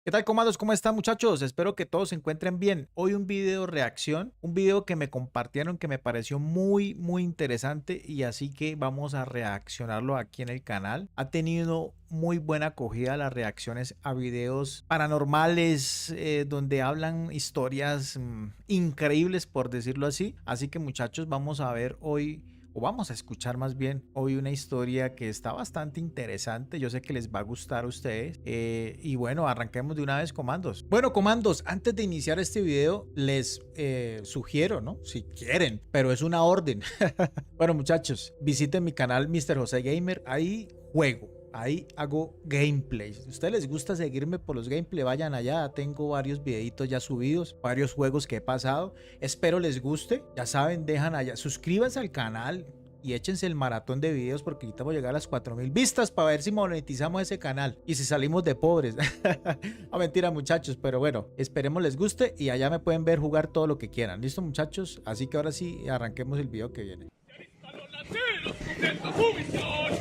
¿Qué tal, comandos? ¿Cómo están, muchachos? Espero que todos se encuentren bien. Hoy un video reacción, un video que me compartieron que me pareció muy interesante y así que vamos a reaccionarlo aquí en el canal. Ha tenido muy buena acogida las reacciones a videos paranormales donde hablan historias increíbles, por decirlo así. Así que, muchachos, vamos a ver hoy o vamos a escuchar más bien hoy una historia que está bastante interesante. Yo sé que les va a gustar a ustedes. Y bueno, arranquemos de una vez, comandos. Bueno, comandos, antes de iniciar este video, les sugiero, ¿no? Si quieren, pero es una orden. Bueno, muchachos, visiten mi canal Mr. José Gamer. Ahí juego. Ahí hago gameplays. Si a ustedes les gusta seguirme por los gameplays, vayan allá. Tengo varios videitos ya subidos, varios juegos que he pasado. Espero les guste. Ya saben, dejan allá. Suscríbanse al canal y échense el maratón de videos porque ahorita voy a llegar a las 4000 vistas para ver si monetizamos ese canal y si salimos de pobres. No, mentira, muchachos, pero bueno, esperemos les guste y allá me pueden ver jugar todo lo que quieran. ¿Listo, muchachos? Así que ahora sí, arranquemos el video que viene.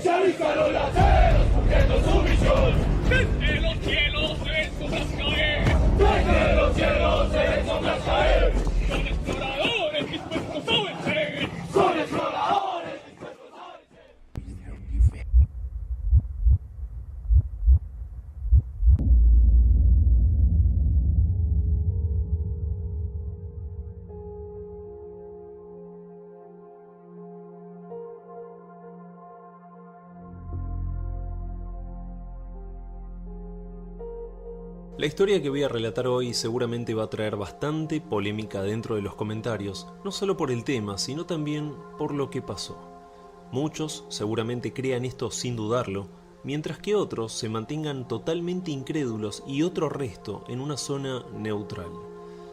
¡Se alistaron lanceros cumpliendo su misión! ¡Desde los cielos se ven sombras caer! ¡Desde los cielos se ven sombras caer! ¡Son exploradores dispuestos a vencer! ¡Son exploradores dispuestos a vencer! La historia que voy a relatar hoy seguramente va a traer bastante polémica dentro de los comentarios, no solo por el tema, sino también por lo que pasó. Muchos seguramente crean esto sin dudarlo, mientras que otros se mantengan totalmente incrédulos y otro resto en una zona neutral.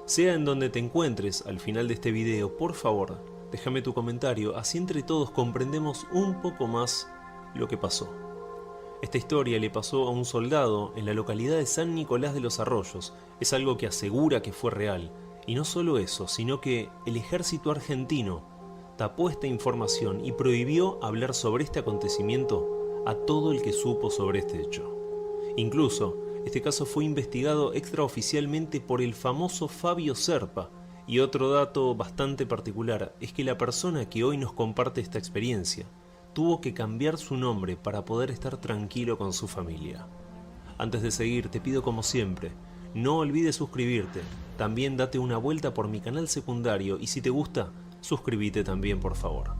Sea en donde te encuentres al final de este video, por favor, déjame tu comentario, así entre todos comprendemos un poco más lo que pasó. Esta historia le pasó a un soldado en la localidad de San Nicolás de los Arroyos. Es algo que asegura que fue real. Y no solo eso, sino que el ejército argentino tapó esta información y prohibió hablar sobre este acontecimiento a todo el que supo sobre este hecho. Incluso, este caso fue investigado extraoficialmente por el famoso Fabio Serpa. Y otro dato bastante particular es que la persona que hoy nos comparte esta experiencia tuvo que cambiar su nombre para poder estar tranquilo con su familia. Antes de seguir, te pido como siempre, no olvides suscribirte, también date una vuelta por mi canal secundario y si te gusta, suscríbete también por favor.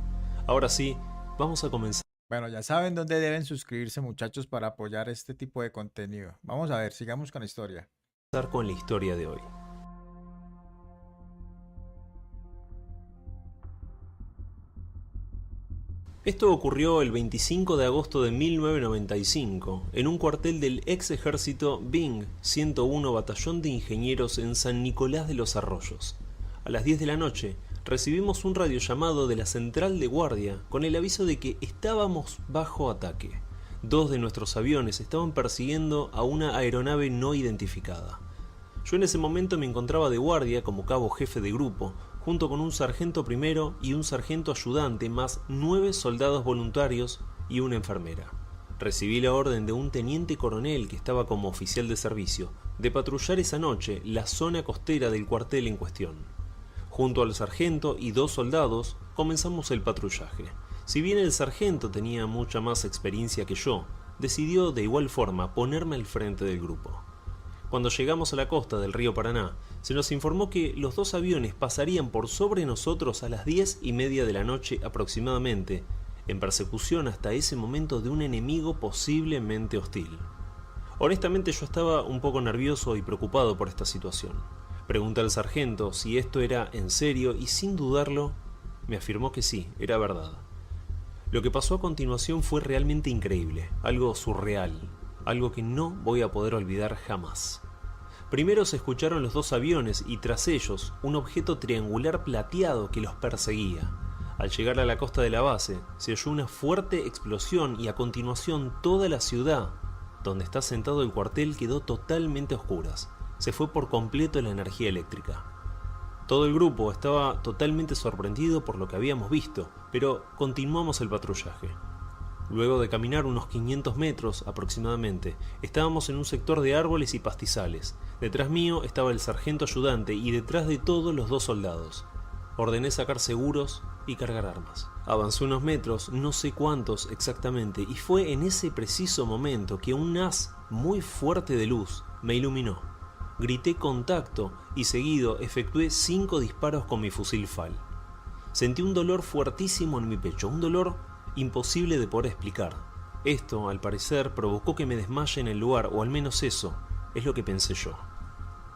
Ahora sí, vamos a comenzar. Bueno, ya saben dónde deben suscribirse, muchachos, para apoyar este tipo de contenido. Vamos a ver, sigamos con la historia. Con la historia de hoy. Esto ocurrió el 25 de agosto de 1995 en un cuartel del ex ejército Bing 101 Batallón de Ingenieros en San Nicolás de los Arroyos. A las 10 de la noche recibimos un radiollamado de la central de guardia con el aviso de que estábamos bajo ataque. Dos de nuestros aviones estaban persiguiendo a una aeronave no identificada. Yo en ese momento me encontraba de guardia como cabo jefe de grupo, junto con un sargento primero y un sargento ayudante, más 9 soldados voluntarios y una enfermera. Recibí la orden de un teniente coronel que estaba como oficial de servicio, de patrullar esa noche la zona costera del cuartel en cuestión. Junto al sargento y 2 soldados, comenzamos el patrullaje. Si bien el sargento tenía mucha más experiencia que yo, decidió de igual forma ponerme al frente del grupo. Cuando llegamos a la costa del río Paraná, se nos informó que los 2 aviones pasarían por sobre nosotros a las 10:30 de la noche aproximadamente, en persecución hasta ese momento de un enemigo posiblemente hostil. Honestamente yo estaba un poco nervioso y preocupado por esta situación. Pregunté al sargento si esto era en serio y sin dudarlo, me afirmó que sí, era verdad. Lo que pasó a continuación fue realmente increíble, algo surreal. Algo que no voy a poder olvidar jamás. Primero se escucharon los 2 aviones y tras ellos un objeto triangular plateado que los perseguía. Al llegar a la costa de la base se oyó una fuerte explosión y a continuación toda la ciudad donde está sentado el cuartel quedó totalmente a oscuras. Se fue por completo la energía eléctrica. Todo el grupo estaba totalmente sorprendido por lo que habíamos visto, pero continuamos el patrullaje. Luego de caminar unos 500 metros aproximadamente, estábamos en un sector de árboles y pastizales. Detrás mío estaba el sargento ayudante y detrás de todos los 2 soldados. Ordené sacar seguros y cargar armas. Avancé unos metros, no sé cuántos exactamente, y fue en ese preciso momento que un haz muy fuerte de luz me iluminó. Grité contacto y seguido efectué 5 disparos con mi fusil FAL. Sentí un dolor fuertísimo en mi pecho, un dolor imposible de poder explicar. Esto, al parecer, provocó que me desmaye en el lugar, o al menos eso es lo que pensé yo.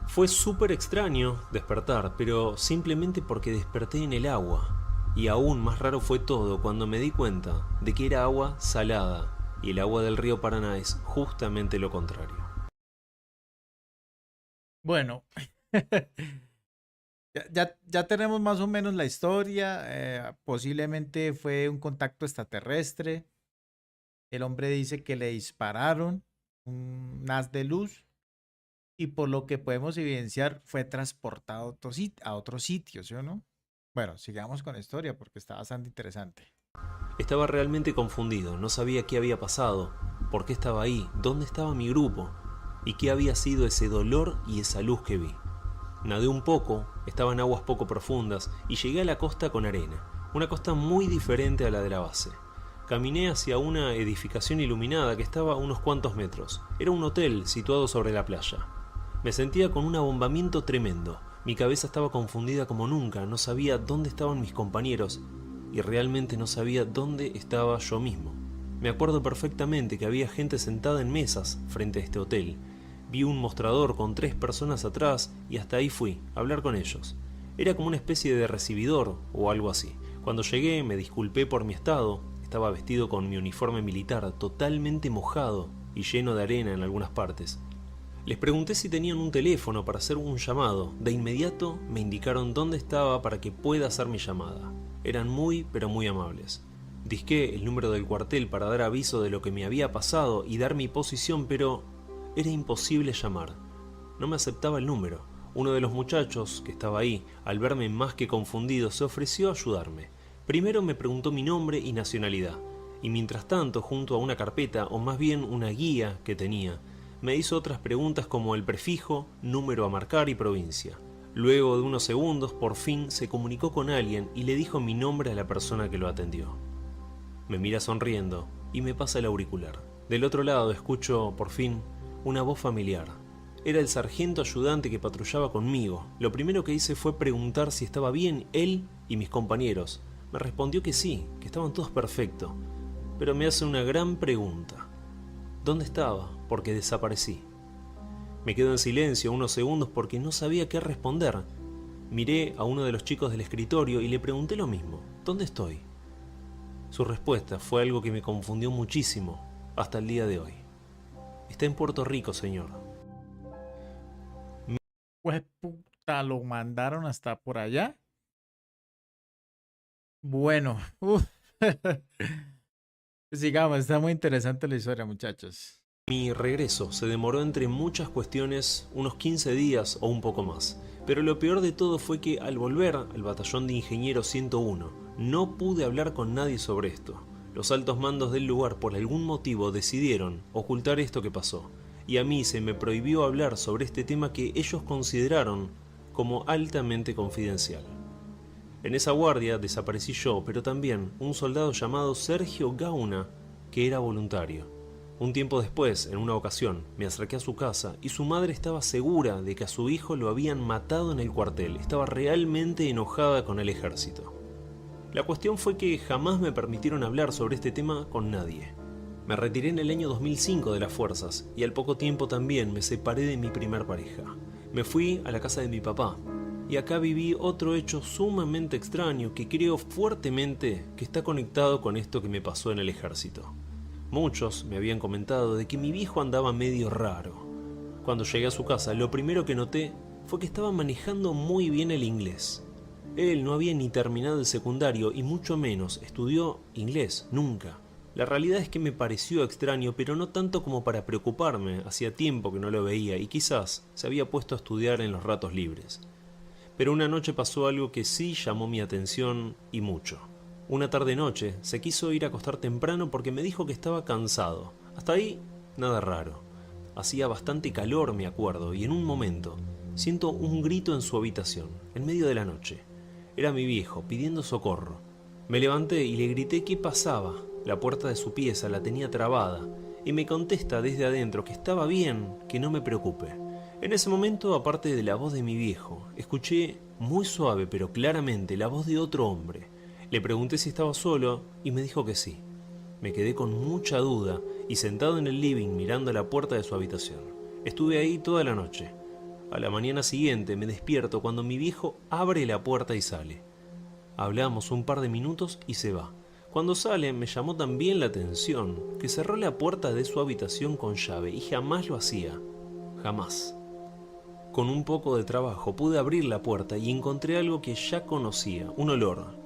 Fue súper extraño despertar, pero simplemente porque desperté en el agua. Y aún más raro fue todo cuando me di cuenta de que era agua salada, y el agua del río Paraná es justamente lo contrario. Bueno, ya tenemos más o menos la historia. Posiblemente fue un contacto extraterrestre. El hombre dice que le dispararon un haz de luz y por lo que podemos evidenciar fue transportado a otro sitio, ¿sí o no? Bueno, sigamos con la historia porque está bastante interesante. Estaba realmente confundido, no sabía qué había pasado, por qué estaba ahí, dónde estaba mi grupo y qué había sido ese dolor y esa luz que vi. Nadé un poco, estaba en aguas poco profundas y llegué a la costa con arena, una costa muy diferente a la de la base. Caminé hacia una edificación iluminada que estaba a unos cuantos metros. Era un hotel situado sobre la playa. Me sentía con un abombamiento tremendo. Mi cabeza estaba confundida como nunca, no sabía dónde estaban mis compañeros y realmente no sabía dónde estaba yo mismo. Me acuerdo perfectamente que había gente sentada en mesas frente a este hotel. Vi un mostrador con 3 personas atrás y hasta ahí fui, a hablar con ellos. Era como una especie de recibidor o algo así. Cuando llegué me disculpé por mi estado. Estaba vestido con mi uniforme militar, totalmente mojado y lleno de arena en algunas partes. Les pregunté si tenían un teléfono para hacer un llamado. De inmediato me indicaron dónde estaba para que pueda hacer mi llamada. Eran muy, pero muy amables. Disqué el número del cuartel para dar aviso de lo que me había pasado y dar mi posición, pero era imposible llamar. No me aceptaba el número. Uno de los muchachos que estaba ahí, al verme más que confundido, se ofreció a ayudarme. Primero me preguntó mi nombre y nacionalidad, y mientras tanto, junto a una carpeta, o más bien una guía que tenía, me hizo otras preguntas como el prefijo, número a marcar y provincia. Luego de unos segundos, por fin se comunicó con alguien y le dijo mi nombre a la persona que lo atendió. Me mira sonriendo y me pasa el auricular. Del otro lado escucho, por fin, una voz familiar. Era el sargento ayudante que patrullaba conmigo. Lo primero que hice fue preguntar si estaba bien él y mis compañeros. Me respondió que sí, que estaban todos perfectos. Pero me hace una gran pregunta. ¿Dónde estaba? Porque desaparecí. Me quedo en silencio unos segundos porque no sabía qué responder. Miré a uno de los chicos del escritorio y le pregunté lo mismo. ¿Dónde estoy? Su respuesta fue algo que me confundió muchísimo hasta el día de hoy. Está en Puerto Rico, señor. Pues puta, lo mandaron hasta por allá. Bueno, sigamos, está muy interesante la historia, muchachos. Mi regreso se demoró entre muchas cuestiones unos 15 días o un poco más, pero lo peor de todo fue que al volver al batallón de ingenieros 101 no pude hablar con nadie sobre esto. Los altos mandos del lugar por algún motivo decidieron ocultar esto que pasó, y a mí se me prohibió hablar sobre este tema que ellos consideraron como altamente confidencial. En esa guardia desaparecí yo, pero también un soldado llamado Sergio Gauna, que era voluntario. Un tiempo después, en una ocasión, me acerqué a su casa y su madre estaba segura de que a su hijo lo habían matado en el cuartel. Estaba realmente enojada con el ejército. La cuestión fue que jamás me permitieron hablar sobre este tema con nadie. Me retiré en el año 2005 de las fuerzas y al poco tiempo también me separé de mi primer pareja. Me fui a la casa de mi papá y acá viví otro hecho sumamente extraño que creo fuertemente que está conectado con esto que me pasó en el ejército. Muchos me habían comentado de que mi viejo andaba medio raro. Cuando llegué a su casa, lo primero que noté fue que estaba manejando muy bien el inglés. Él no había ni terminado el secundario y mucho menos estudió inglés, nunca. La realidad es que me pareció extraño, pero no tanto como para preocuparme. Hacía tiempo que no lo veía y quizás se había puesto a estudiar en los ratos libres. Pero una noche pasó algo que sí llamó mi atención y mucho. Una tarde-noche se quiso ir a acostar temprano porque me dijo que estaba cansado. Hasta ahí, nada raro. Hacía bastante calor, me acuerdo, y en un momento siento un grito en su habitación, en medio de la noche. Era mi viejo, pidiendo socorro. Me levanté y le grité qué pasaba. La puerta de su pieza la tenía trabada, y me contesta desde adentro que estaba bien, que no me preocupe. En ese momento, aparte de la voz de mi viejo, escuché muy suave pero claramente la voz de otro hombre. Le pregunté si estaba solo y me dijo que sí. Me quedé con mucha duda y sentado en el living mirando la puerta de su habitación. Estuve ahí toda la noche. A la mañana siguiente me despierto cuando mi viejo abre la puerta y sale. Hablamos un par de minutos y se va. Cuando sale me llamó también la atención que cerró la puerta de su habitación con llave y jamás lo hacía. Jamás. Con un poco de trabajo pude abrir la puerta y encontré algo que ya conocía, un olor.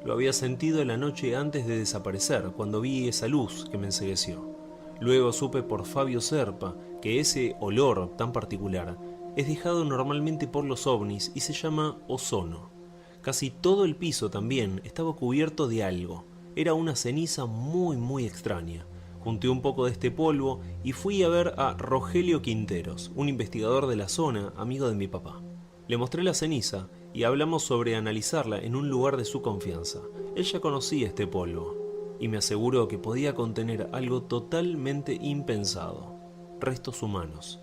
Lo había sentido la noche antes de desaparecer, cuando vi esa luz que me encegueció. Luego supe por Fabio Serpa que ese olor tan particular es dejado normalmente por los ovnis y se llama ozono. Casi todo el piso también estaba cubierto de algo. Era una ceniza muy extraña. Junté un poco de este polvo y fui a ver a Rogelio Quinteros, un investigador de la zona, amigo de mi papá. Le mostré la ceniza y hablamos sobre analizarla en un lugar de su confianza. Él ya conocía este polvo y me aseguró que podía contener algo totalmente impensado: restos humanos.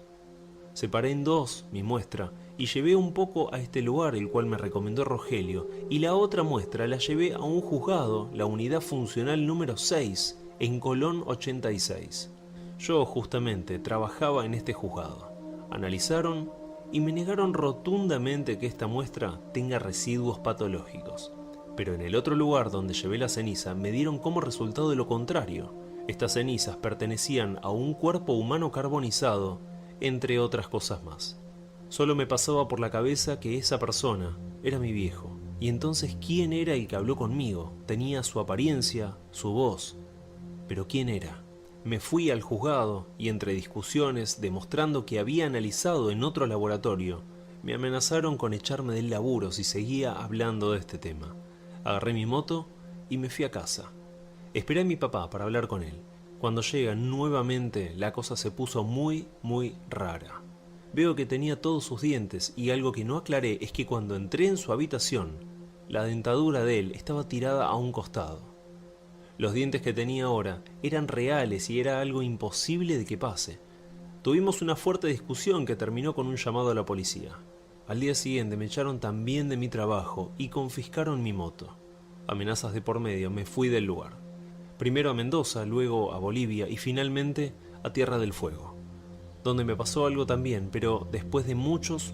Separé en dos mi muestra y llevé un poco a este lugar, el cual me recomendó Rogelio, y la otra muestra la llevé a un juzgado, la unidad funcional número 6, en Colón 86. Yo justamente trabajaba en este juzgado. Analizaron y me negaron rotundamente que esta muestra tenga residuos patológicos. Pero en el otro lugar donde llevé la ceniza me dieron como resultado de lo contrario. Estas cenizas pertenecían a un cuerpo humano carbonizado, entre otras cosas más. Solo me pasaba por la cabeza que esa persona era mi viejo. Y entonces, ¿quién era el que habló conmigo? Tenía su apariencia, su voz. ¿Pero quién era? Me fui al juzgado y entre discusiones, demostrando que había analizado en otro laboratorio, me amenazaron con echarme del laburo si seguía hablando de este tema. Agarré mi moto y me fui a casa. Esperé a mi papá para hablar con él. Cuando llega nuevamente, la cosa se puso muy rara. Veo que tenía todos sus dientes y algo que no aclaré es que cuando entré en su habitación, la dentadura de él estaba tirada a un costado. Los dientes que tenía ahora eran reales y era algo imposible de que pase. Tuvimos una fuerte discusión que terminó con un llamado a la policía. Al día siguiente me echaron también de mi trabajo y confiscaron mi moto. Amenazas de por medio, me fui del lugar. Primero a Mendoza, luego a Bolivia y finalmente a Tierra del Fuego, donde me pasó algo también, pero después de muchos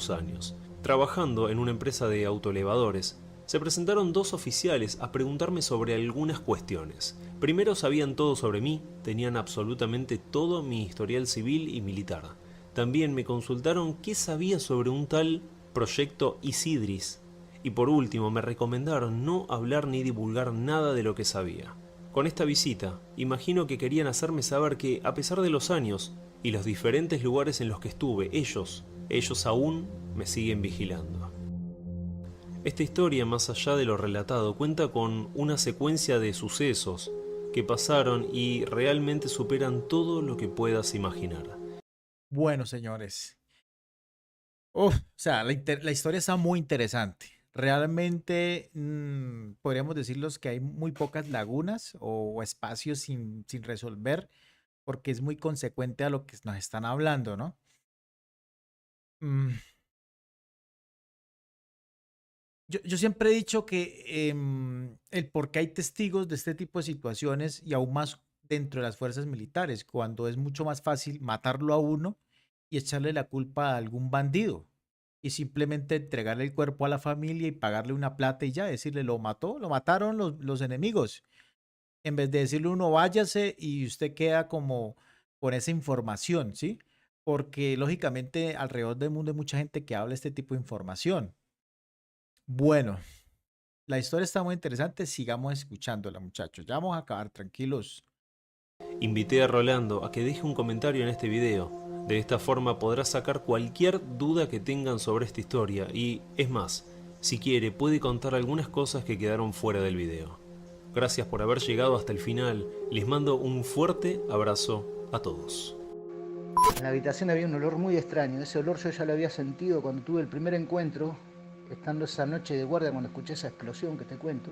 años. Trabajando en una empresa de autoelevadores, se presentaron dos oficiales a preguntarme sobre algunas cuestiones. Primero sabían todo sobre mí, tenían absolutamente todo mi historial civil y militar. También me consultaron qué sabía sobre un tal proyecto Isidris. Y por último me recomendaron no hablar ni divulgar nada de lo que sabía. Con esta visita, imagino que querían hacerme saber que, a pesar de los años y los diferentes lugares en los que estuve, ellos aún me siguen vigilando. Esta historia, más allá de lo relatado, cuenta con una secuencia de sucesos que pasaron y realmente superan todo lo que puedas imaginar. Bueno, señores. O sea, la historia está muy interesante. Realmente podríamos decirlos que hay muy pocas lagunas o espacios sin resolver, porque es muy consecuente a lo que nos están hablando, ¿no? Mm, Yo siempre he dicho que el por qué hay testigos de este tipo de situaciones y aún más dentro de las fuerzas militares, cuando es mucho más fácil matarlo a uno y echarle la culpa a algún bandido y simplemente entregarle el cuerpo a la familia y pagarle una plata y ya decirle lo mató, lo mataron los enemigos, en vez de decirle uno váyase y usted queda como con esa información, ¿sí? Porque lógicamente alrededor del mundo hay mucha gente que habla este tipo de información. Bueno, la historia está muy interesante, sigamos escuchándola, muchachos. Ya vamos a acabar, tranquilos. Invité a Rolando a que deje un comentario en este video. De esta forma podrás sacar cualquier duda que tengan sobre esta historia y, es más, Si quiere, puede contar algunas cosas que quedaron fuera del video. Gracias por haber llegado hasta el final. Les mando un fuerte abrazo a todos. En la habitación había un olor muy extraño. Ese olor yo ya lo había sentido cuando tuve el primer encuentro, estando esa noche de guardia cuando escuché esa explosión que te cuento.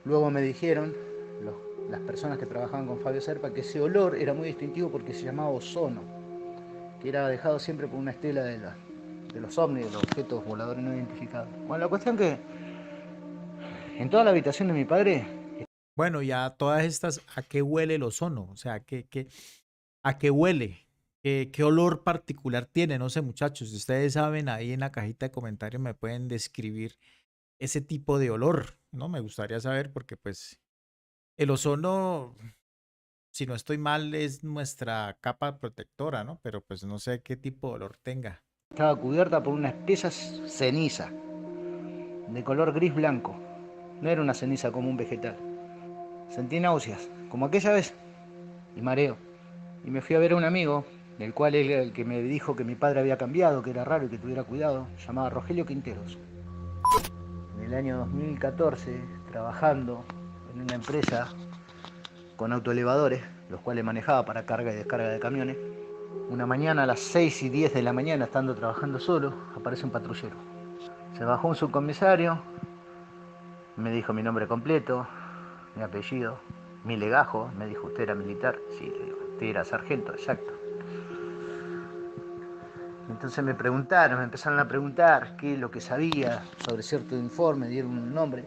Luego me dijeron las personas que trabajaban con Fabio Serpa que ese olor era muy distintivo porque se llamaba ozono, que era dejado siempre por una estela de los ovnis, de los objetos voladores no identificados. Bueno, la cuestión que en toda la habitación de mi padre... Bueno, ya todas estas, ¿a qué huele el ozono? O sea, ¿a qué huele? ¿Qué olor particular tiene? No sé, muchachos, si ustedes saben, ahí en la cajita de comentarios me pueden describir ese tipo de olor, ¿no? Me gustaría saber porque pues el ozono, si no estoy mal, es nuestra capa protectora, ¿no? Pero pues no sé qué tipo de olor tenga. Estaba cubierta por una espesa ceniza de color gris blanco. No era una ceniza como un vegetal. Sentí náuseas, como aquella vez, y mareo. Y me fui a ver a un amigo, del cual él era el que me dijo que mi padre había cambiado, que era raro y que tuviera cuidado, llamado Rogelio Quinteros. En el año 2014, trabajando en una empresa con autoelevadores, los cuales manejaba para carga y descarga de camiones, una mañana a las 6 y 10 de la mañana, estando trabajando solo, aparece un patrullero. Se bajó un subcomisario, me dijo mi nombre completo, mi apellido, mi legajo, me dijo, ¿usted era militar? Sí, le digo, usted era sargento, exacto. Entonces me empezaron a preguntar qué es lo que sabía sobre cierto informe, dieron un nombre.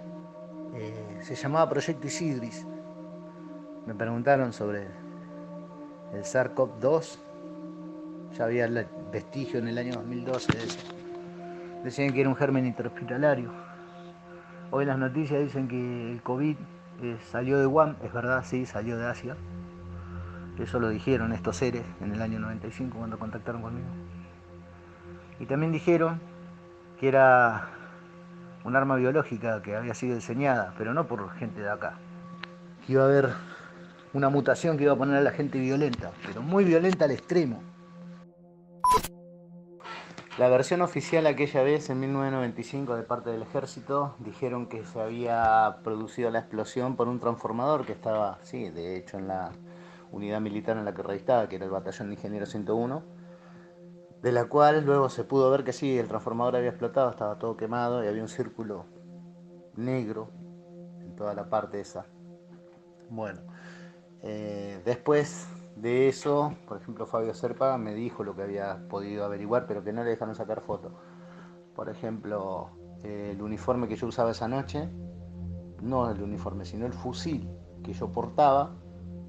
Se llamaba Proyecto Isidris. Me preguntaron sobre el SARS-CoV-2. Ya había vestigio en el año 2012 de eso. Decían que era un germen interhospitalario. Hoy las noticias dicen que el COVID salió de Wuhan. Es verdad, sí, salió de Asia. Eso lo dijeron estos seres en el año 95 cuando contactaron conmigo. Y también dijeron que era un arma biológica que había sido diseñada, pero no por gente de acá. Que iba a haber una mutación que iba a poner a la gente violenta, pero muy violenta al extremo. La versión oficial aquella vez, en 1995, de parte del ejército, dijeron que se había producido la explosión por un transformador que estaba, sí, de hecho en la unidad militar en la que registraba, que era el Batallón de Ingenieros 101, de la cual luego se pudo ver que sí, el transformador había explotado, estaba todo quemado y había un círculo negro en toda la parte esa. Bueno, después de eso, por ejemplo, Fabio Serpa me dijo lo que había podido averiguar, pero que no le dejaron sacar fotos. Por ejemplo, el uniforme que yo usaba esa noche, no el uniforme, sino el fusil que yo portaba,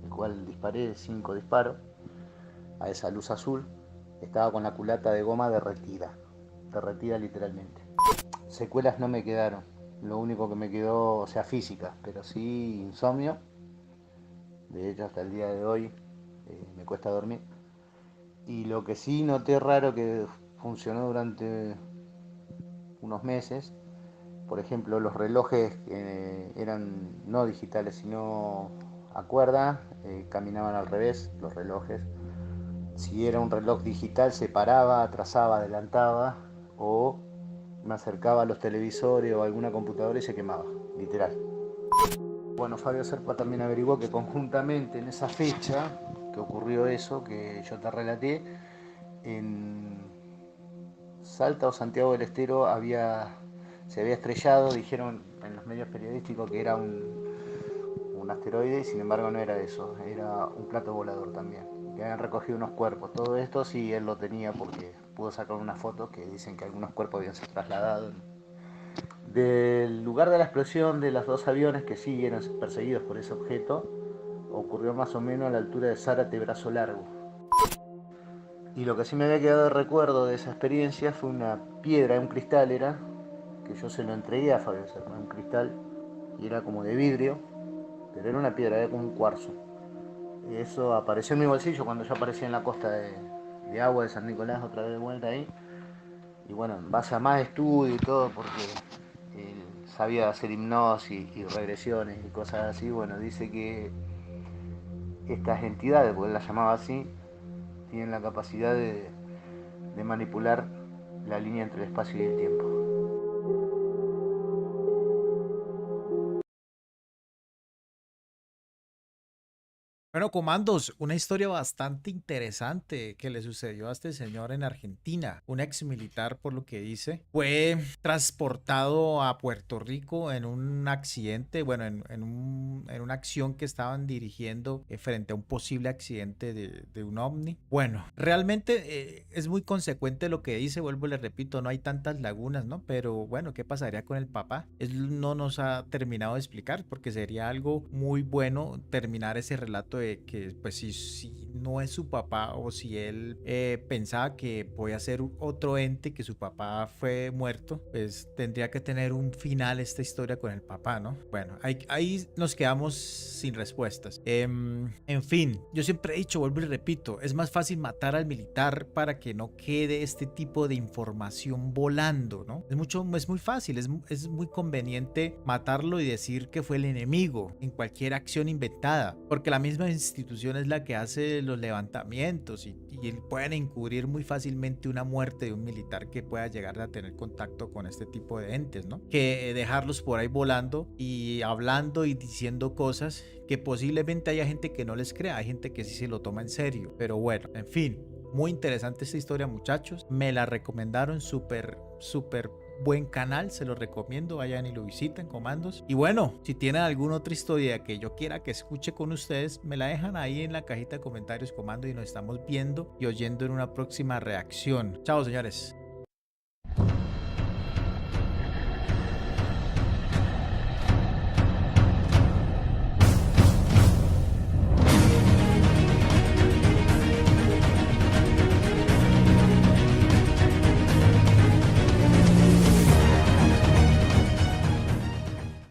el cual disparé 5 disparos a esa luz azul, estaba con la culata de goma derretida literalmente. Secuelas no me quedaron, lo único que me quedó, o sea, física, pero sí insomnio. De hecho, hasta el día de hoy me cuesta dormir. Y lo que sí noté raro que funcionó durante unos meses, por ejemplo, los relojes que eran no digitales, sino a cuerda, caminaban al revés, los relojes. Si era un reloj digital, se paraba, atrasaba, adelantaba, o me acercaba a los televisores o a alguna computadora y se quemaba, literal. Bueno, Fabio Serpa también averiguó que conjuntamente en esa fecha que ocurrió eso, que yo te relaté, en Salta o Santiago del Estero se había estrellado, dijeron en los medios periodísticos que era un asteroide, y sin embargo no era eso, era un plato volador también, que habían recogido unos cuerpos. Todo esto sí él lo tenía porque pudo sacar unas fotos que dicen que algunos cuerpos habían sido trasladados. Del lugar de la explosión de los dos aviones que sí eran perseguidos por ese objeto, ocurrió más o menos a la altura de Zárate, Brazo Largo. Y lo que sí me había quedado de recuerdo de esa experiencia fue una piedra, un cristal era, que yo se lo entregué a Fabio Serpa, un cristal, y era como de vidrio, pero era una piedra, era como un cuarzo. Y eso apareció en mi bolsillo cuando yo aparecí en la costa de Agua de San Nicolás, otra vez de vuelta ahí. Y bueno, en base a más estudio y todo, porque él sabía hacer hipnosis y regresiones y cosas así, bueno, dice que estas entidades, porque él las llamaba así, tienen la capacidad de manipular la línea entre el espacio y el tiempo. Bueno, comandos, una historia bastante interesante que le sucedió a este señor en Argentina, un ex militar por lo que dice, fue transportado a Puerto Rico en un accidente, bueno, en una acción que estaban dirigiendo frente a un posible accidente de un ovni. Bueno, realmente es muy consecuente lo que dice, vuelvo y le repito, no hay tantas lagunas, ¿no? Pero bueno, ¿qué pasaría con el papá? Él no nos ha terminado de explicar porque sería algo muy bueno terminar ese relato de que pues si no es su papá o si él pensaba que podía ser otro ente, que su papá fue muerto, pues tendría que tener un final esta historia con el papá, ¿no? Bueno, ahí nos quedamos sin respuestas. En fin, yo siempre he dicho, vuelvo y repito, es más fácil matar al militar para que no quede este tipo de información volando, ¿no? Es muy fácil, es muy conveniente matarlo y decir que fue el enemigo en cualquier acción inventada, porque la misma institución es la que hace los levantamientos y pueden encubrir muy fácilmente una muerte de un militar que pueda llegar a tener contacto con este tipo de entes, ¿no? Que dejarlos por ahí volando y hablando y diciendo cosas que posiblemente haya gente que no les crea, hay gente que sí se lo toma en serio, pero bueno, en fin, muy interesante esta historia, muchachos, me la recomendaron, súper buen canal, se lo recomiendo, vayan y lo visiten, comandos. Y bueno, si tienen alguna otra historia que yo quiera que escuche con ustedes, me la dejan ahí en la cajita de comentarios, comando, y nos estamos viendo y oyendo en una próxima reacción. Chao, señores.